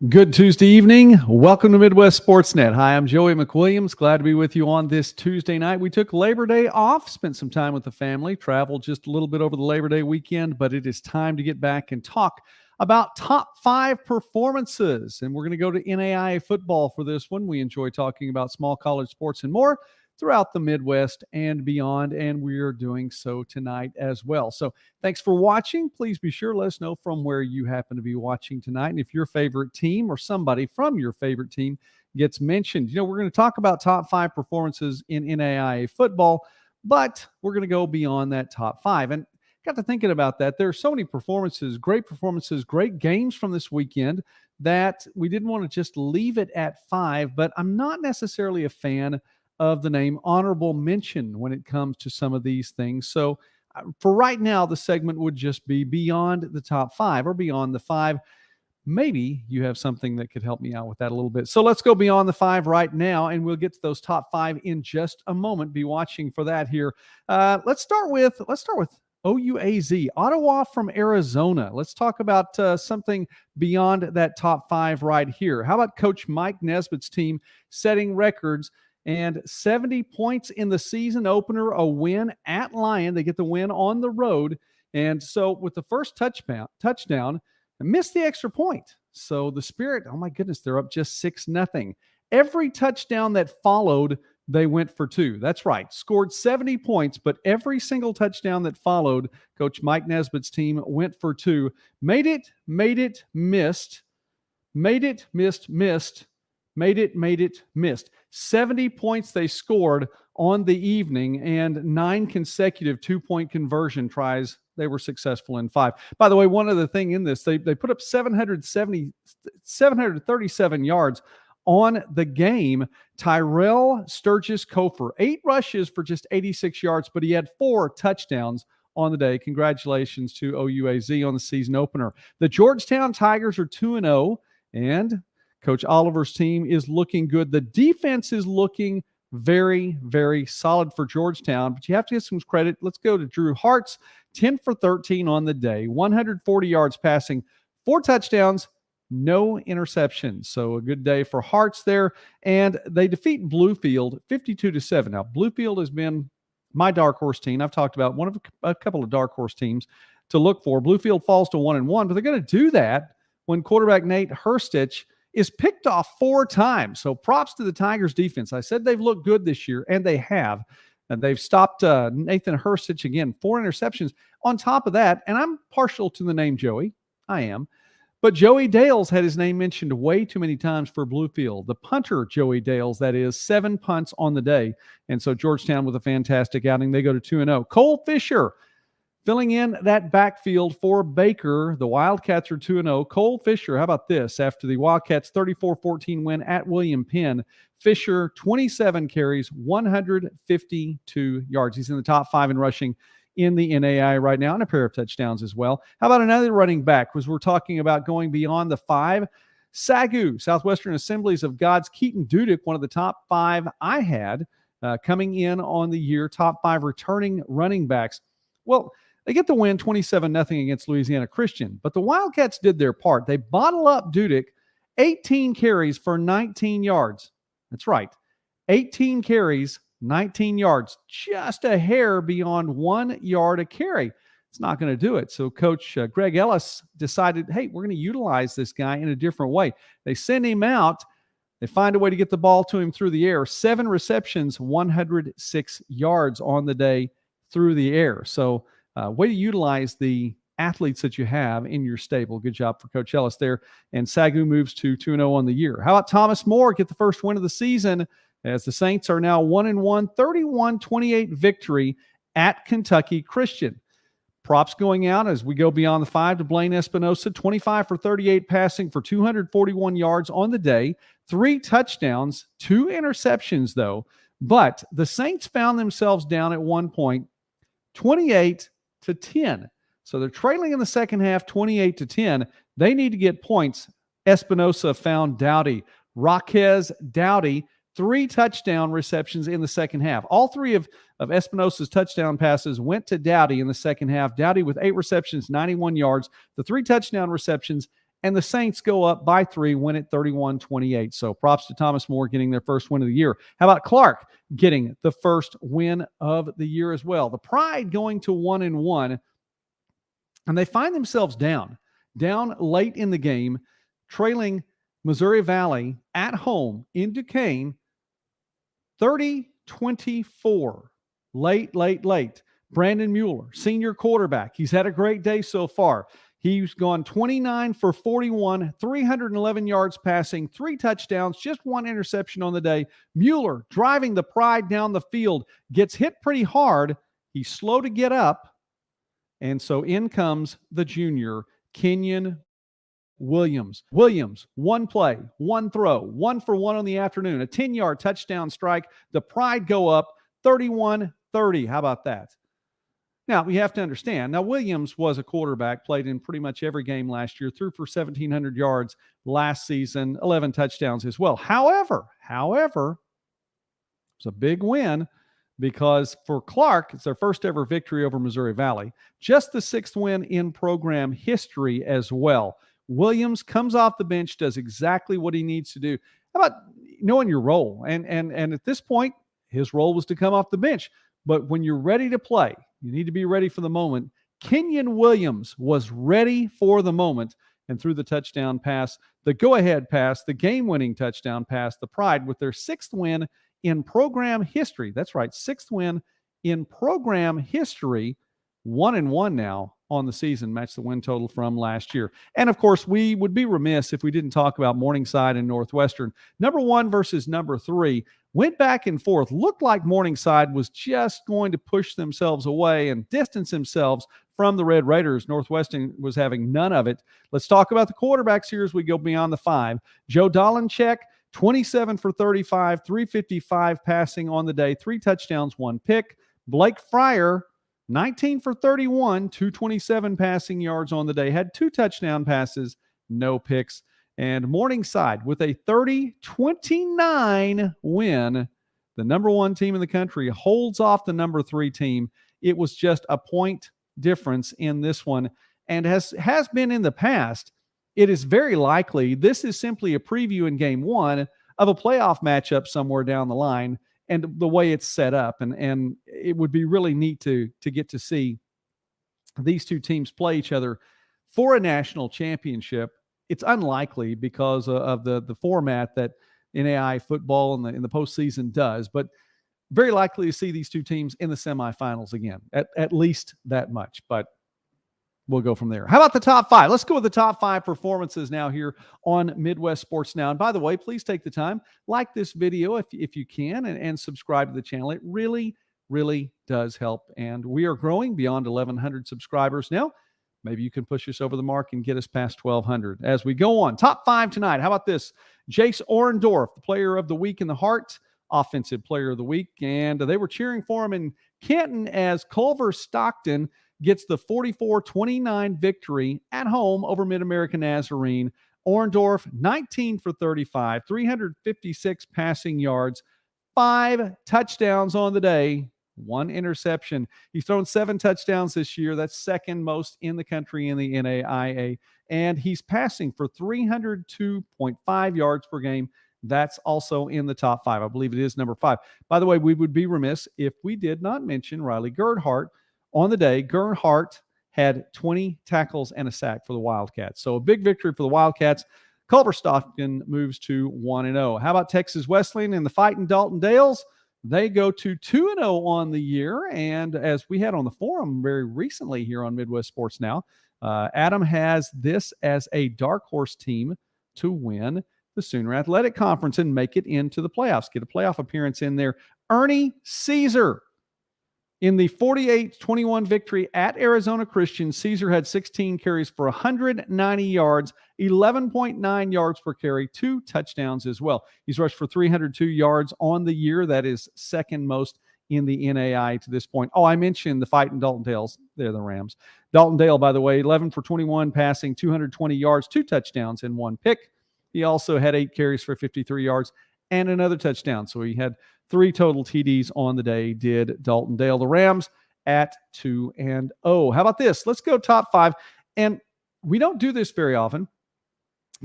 Good Tuesday evening. Welcome to Midwest Sportsnet. Hi, I'm Joey McWilliams. Glad to be with you on this Tuesday night. We took Labor Day off, spent some time with the family, traveled just a little bit over the Labor Day weekend, but it is time to get back and talk about top 5 performances. And we're going to go to NAIA football for this one. We enjoy talking about small college sports and more throughout the Midwest and beyond, and we are doing so tonight as well. So thanks for watching. Please be sure to let us know from where you happen to be watching tonight, and if your favorite team or somebody from your favorite team gets mentioned. We're going to talk about top 5 performances in NAIA football, but we're going to go beyond that top 5. And got to thinking about that. There are so many performances, great games from this weekend that we didn't want to just leave it at 5, but I'm not necessarily a fan of the name honorable mention when it comes to some of these things. So for right now, the segment would just be beyond the top 5 or beyond the 5. Maybe you have something that could help me out with that a little bit. So let's go beyond the 5 right now, and we'll get to those top 5 in just a moment. Be watching for that here. Let's start with OUAZ, Ottawa from Arizona. Let's talk about something beyond that top 5 right here. How about Coach Mike Nesbitt's team setting records and 70 points in the season opener, a win at Lyon. They get the win on the road. And so with the first touchdown, missed the extra point. So the Spirit, oh my goodness, they're up just 6-0. Every touchdown that followed, they went for 2. That's right. Scored 70 points, but every single touchdown that followed, Coach Mike Nesbitt's team went for 2. Made it, missed. Made it, missed. Made it, missed. 70 points they scored on the evening, and 9 consecutive 2-point conversion tries. They were successful in 5. By the way, one other thing in this, they put up 737 yards on the game. Tyrell Sturgis-Kofer, 8 rushes for just 86 yards, but he had 4 touchdowns on the day. Congratulations to OUAZ on the season opener. The Georgetown Tigers are 2-0, and Coach Oliver's team is looking good. The defense is looking very, very solid for Georgetown, but you have to get some credit. Let's go to Drew Hart's, 10 for 13 on the day, 140 yards passing, 4 touchdowns, no interceptions. So a good day for Hart's there. And they defeat Bluefield 52-7. Now, Bluefield has been my dark horse team. I've talked about one of a couple of dark horse teams to look for. Bluefield falls to 1-1, but they're going to do that when quarterback Nate Herstich is picked off 4 times. So props to the Tigers defense. I said they've looked good this year, and they have. And they've stopped Nathan Herstich again, 4 interceptions. On top of that, and I'm partial to the name Joey. I am. But Joey Dales had his name mentioned way too many times for Bluefield. The punter, Joey Dales, that is, 7 punts on the day. And so Georgetown with a fantastic outing. They go to 2-0. Cole Fisher filling in that backfield for Baker. The Wildcats are 2-0. Cole Fisher, how about this? After the Wildcats' 34-14 win at William Penn, Fisher, 27 carries, 152 yards. He's in the top 5 in rushing in the NAIA right now, and a pair of touchdowns as well. How about another running back? Because we're talking about going beyond the 5. SAGU, Southwestern Assemblies of God's Keaton Dudick, one of the top 5 I had coming in on the year, top 5 returning running backs. Well, they get the win 27-0 against Louisiana Christian, but the Wildcats did their part. They bottle up Dudick, 18 carries for 19 yards. That's right, 18 carries, 19 yards, just a hair beyond 1 yard a carry. It's not going to do it. So Coach Greg Ellis decided, hey, we're going to utilize this guy in a different way. They send him out. They find a way to get the ball to him through the air. 7 receptions, 106 yards on the day through the air. So way to utilize the athletes that you have in your stable. Good job for Coach Ellis there. And SAGU moves to 2-0 on the year. How about Thomas More get the first win of the season as the Saints are now 1-1, 31-28 victory at Kentucky Christian. Props going out as we go beyond the 5 to Blaine Espinosa, 25 for 38 passing for 241 yards on the day, 3 touchdowns, 2 interceptions though. But the Saints found themselves down at one point, 28-10. So they're trailing in the second half, 28-10. They need to get points. Espinosa found Dowdy. Raquez Dowdy, 3 touchdown receptions in the second half. All 3 of Espinosa's touchdown passes went to Dowdy in the second half. Dowdy with 8 receptions, 91 yards, the 3 touchdown receptions, and the Saints go up by 3, win it 31-28. So props to Thomas More getting their first win of the year. How about Clark getting the first win of the year as well? The Pride going to 1-1, and they find themselves down late in the game, trailing Missouri Valley at home in Duquesne 30-24. Late. Brandon Mueller, senior quarterback. He's had a great day so far. He's gone 29 for 41, 311 yards passing, 3 touchdowns, just 1 interception on the day. Mueller driving the Pride down the field, gets hit pretty hard. He's slow to get up. And so in comes the junior, Kenyon Williams. 1 play, 1 throw, 1 for 1 on the afternoon, a 10-yard touchdown strike. The Pride go up 31-30. How about that? Now, we have to understand. Now, Williams was a quarterback, played in pretty much every game last year, threw for 1,700 yards last season, 11 touchdowns as well. However, it's a big win because for Clark, it's their first ever victory over Missouri Valley. Just the 6th win in program history as well. Williams comes off the bench, does exactly what he needs to do. How about knowing your role? And at this point, his role was to come off the bench. But when you're ready to play, you need to be ready for the moment. Kenyon Williams was ready for the moment and threw the touchdown pass, the go-ahead pass, the game-winning touchdown pass, the Pride with their 6th win in program history. That's right, 6th win in program history, 1-1 now on the season, match the win total from last year. And of course, we would be remiss if we didn't talk about Morningside and Northwestern. Number 1 versus number 3 went back and forth. Looked like Morningside was just going to push themselves away and distance themselves from the Red Raiders. Northwestern was having none of it. Let's talk about the quarterbacks here as we go beyond the 5. Joe Dolencheck, 27 for 35, 355 passing on the day, 3 touchdowns, 1 pick. Blake Fryer, 19 for 31, 227 passing yards on the day, had 2 touchdown passes, no picks. And Morningside with a 30-29 win, the number 1 team in the country holds off the number 3 team. It was just a point difference in this one, and has been in the past. It is very likely this is simply a preview in game 1 of a playoff matchup somewhere down the line, and the way it's set up. And it would be really neat to get to see these 2 teams play each other for a national championship. It's unlikely because of the format that NAIA football in the postseason does, but very likely to see these 2 teams in the semifinals again, at least that much. But we'll go from there. How about the top 5? Let's go with the top 5 performances now here on Midwest Sports Now. And by the way, please take the time, like this video if you can, and subscribe to the channel. It really, really does help. And we are growing beyond 1,100 subscribers now. Maybe you can push us over the mark and get us past 1,200 as we go on. Top 5 tonight. How about this? Jace Orendorff, the player of the week in the Heart, offensive player of the week. And they were cheering for him in Canton as Culver Stockton gets the 44-29 victory at home over Mid-American Nazarene. Orendorff, 19 for 35, 356 passing yards, 5 touchdowns on the day, 1 interception. He's thrown 7 touchdowns this year. That's 2nd most in the country in the NAIA. And he's passing for 302.5 yards per game. That's also in the top 5. I believe it is number 5. By the way, we would be remiss if we did not mention Riley Gerhardt. On the day, Gerhardt had 20 tackles and a sack for the Wildcats. So a big victory for the Wildcats. Culver Stockton moves to 1-0. How about Texas Wesleyan and the Fighting Dalton Dales? They go to 2-0 on the year. And as we had on the forum very recently here on Midwest Sports Now, Adam has this as a dark horse team to win the Sooner Athletic Conference and make it into the playoffs, get a playoff appearance in there. Ernie Caesar in the 48-21 victory at Arizona Christian. Caesar had 16 carries for 190 yards, 11.9 yards per carry, 2 touchdowns as well. He's rushed for 302 yards on the year. That is 2nd most in the NAI to this point. Oh, I mentioned the Fighting Dalton Dales. They're the Rams. Dalton Dale, by the way, 11 for 21 passing, 220 yards, 2 touchdowns and 1 pick. He also had 8 carries for 53 yards and another touchdown. So he had 3 total TDs on the day, did Dalton Dale. The Rams at 2-0. How about this? Let's go top 5. And we don't do this very often,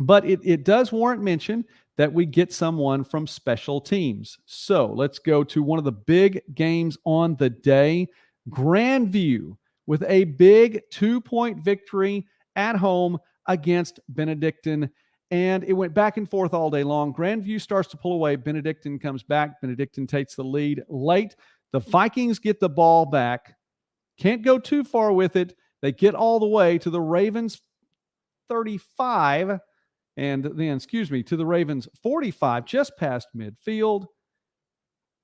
But it does warrant mention that we get someone from special teams. So let's go to one of the big games on the day. Grandview with a big 2-point victory at home against Benedictine. And it went back and forth all day long. Grandview starts to pull away. Benedictine comes back. Benedictine takes the lead late. The Vikings get the ball back. Can't go too far with it. They get all the way to the Ravens 35 and then, to the Ravens 45, just past midfield.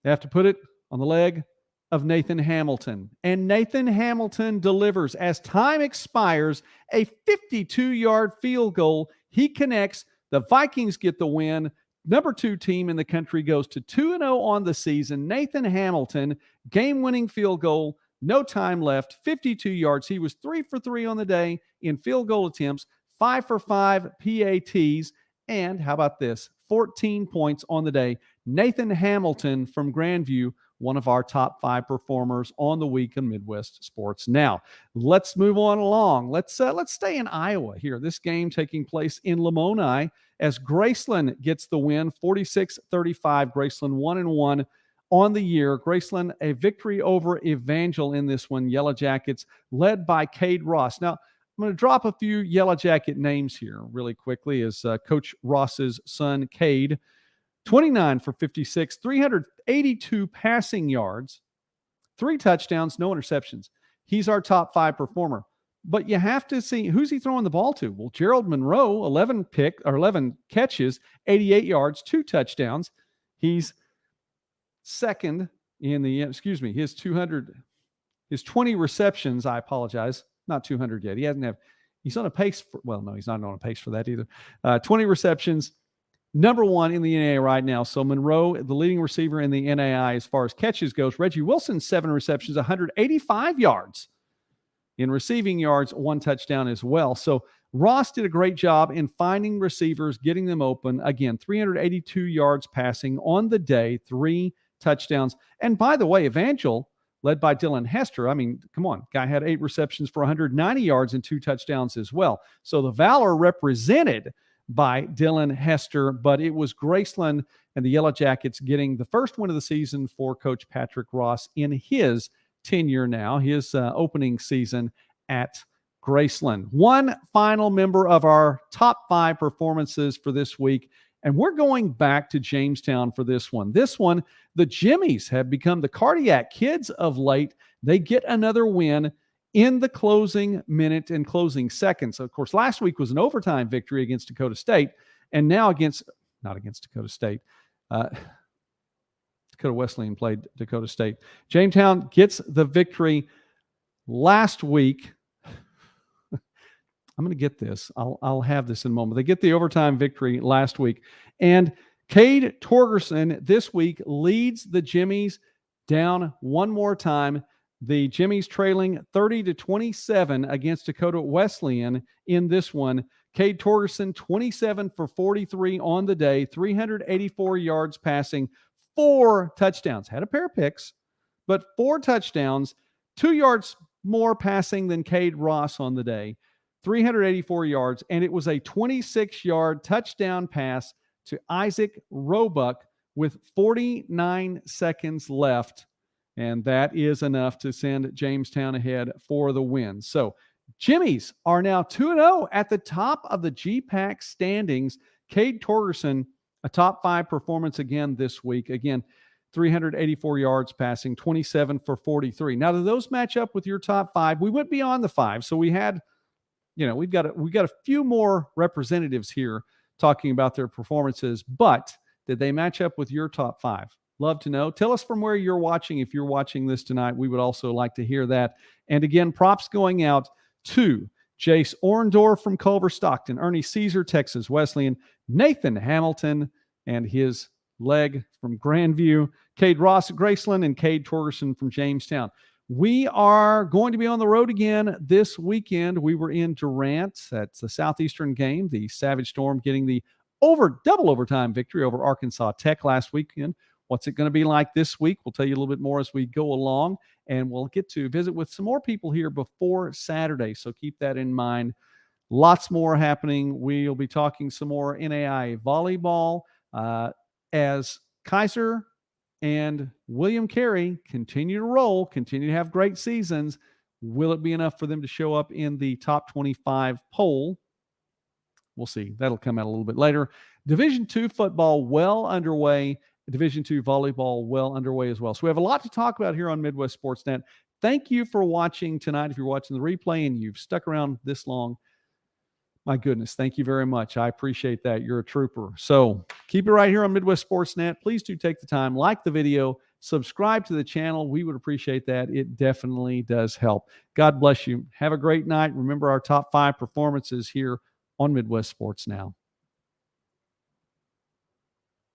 They have to put it on the leg of Nathan Hamilton. And Nathan Hamilton delivers. As time expires, a 52-yard field goal. He connects. The Vikings get the win. Number 2 team in the country goes to 2-0 on the season. Nathan Hamilton, game-winning field goal. No time left, 52 yards. He was 3 for 3 on the day in field goal attempts, 5 for 5 PATs, and how about this? 14 points on the day. Nathan Hamilton from Grandview, one of our top 5 performers on the week in Midwest sports. Now, let's move on along. Let's stay in Iowa here. This game taking place in Lamoni as Graceland gets the win, 46-35. Graceland 1-1 on the year. Graceland, a victory over Evangel in this one. Yellow Jackets led by Cade Ross. Now, I'm going to drop a few Yellow Jacket names here really quickly as Coach Ross's son, Cade, 29 for 56, 382 passing yards, 3 touchdowns, no interceptions. He's our top 5 performer. But you have to see, who's he throwing the ball to? Well, Gerald Monroe, 11 catches, 88 yards, 2 touchdowns. He's second in the, his 20 receptions, I apologize, not 200 yet. He's on a pace for, well, no, he's not on a pace for that either. 20 receptions, number 1 in the NAIA right now. So Monroe, the leading receiver in the NAIA as far as catches goes. Reggie Wilson, 7 receptions, 185 yards in receiving yards, 1 touchdown as well. So Ross did a great job in finding receivers, getting them open. Again, 382 yards passing on the day, 3 touchdowns. And by the way, Evangel, led by Dylan Hester, I mean, come on, guy had 8 receptions for 190 yards and 2 touchdowns as well. So the Valor represented by Dylan Hester, but it was Graceland and the Yellow Jackets getting the first win of the season for Coach Patrick Ross in his tenure now, his opening season at Graceland. One final member of our top 5 performances for this week, and we're going back to Jamestown for this one. This one, the Jimmies have become the cardiac kids of late. They get another win in the closing minute and closing seconds. Of course, last week was an overtime victory against Dakota State, and now not against Dakota State. Dakota Wesleyan played Dakota State. Jamestown gets the victory last week. I'm going to get this. I'll have this in a moment. They get the overtime victory last week. And Cade Torgerson this week leads the Jimmies down one more time. The Jimmies trailing 30-27 against Dakota Wesleyan in this one. Cade Torgerson, 27 for 43 on the day, 384 yards passing, 4 touchdowns. Had a pair of picks, but 4 touchdowns, 2 yards more passing than Cade Ross on the day, 384 yards, and it was a 26-yard touchdown pass to Isaac Roebuck with 49 seconds left. And that is enough to send Jamestown ahead for the win. So Jimmies are now 2-0 at the top of the GPAC standings. Cade Torgerson, a top 5 performance again this week. Again, 384 yards passing, 27 for 43. Now, do those match up with your top 5? We went beyond the 5. So we had, we've got a few more representatives here talking about their performances, but did they match up with your top 5? Love to know. Tell us from where you're watching. If you're watching this tonight, we would also like to hear that. And again, props going out to Jace Orndorff from Culver Stockton, Ernie Caesar, Texas Wesleyan, Nathan Hamilton and his leg from Grandview, Cade Ross at Graceland, and Cade Torgerson from Jamestown. We are going to be on the road again this weekend. We were in Durant. That's the Southeastern game. The Savage Storm getting the double overtime victory over Arkansas Tech last weekend. What's it going to be like this week? We'll tell you a little bit more as we go along, and we'll get to visit with some more people here before Saturday. So keep that in mind. Lots more happening. We'll be talking some more NAIA volleyball as Kaiser and William Carey continue to roll, continue to have great seasons. Will it be enough for them to show up in the top 25 poll? We'll see. That'll come out a little bit later. Division II football well underway. Division II volleyball well underway as well. So we have a lot to talk about here on Midwest Sportsnet. Thank you for watching tonight. If you're watching the replay and you've stuck around this long, my goodness, thank you very much. I appreciate that. You're a trooper. So keep it right here on Midwest Sportsnet. Please do take the time, like the video, subscribe to the channel. We would appreciate that. It definitely does help. God bless you. Have a great night. Remember our top 5 performances here on Midwest Sports Now.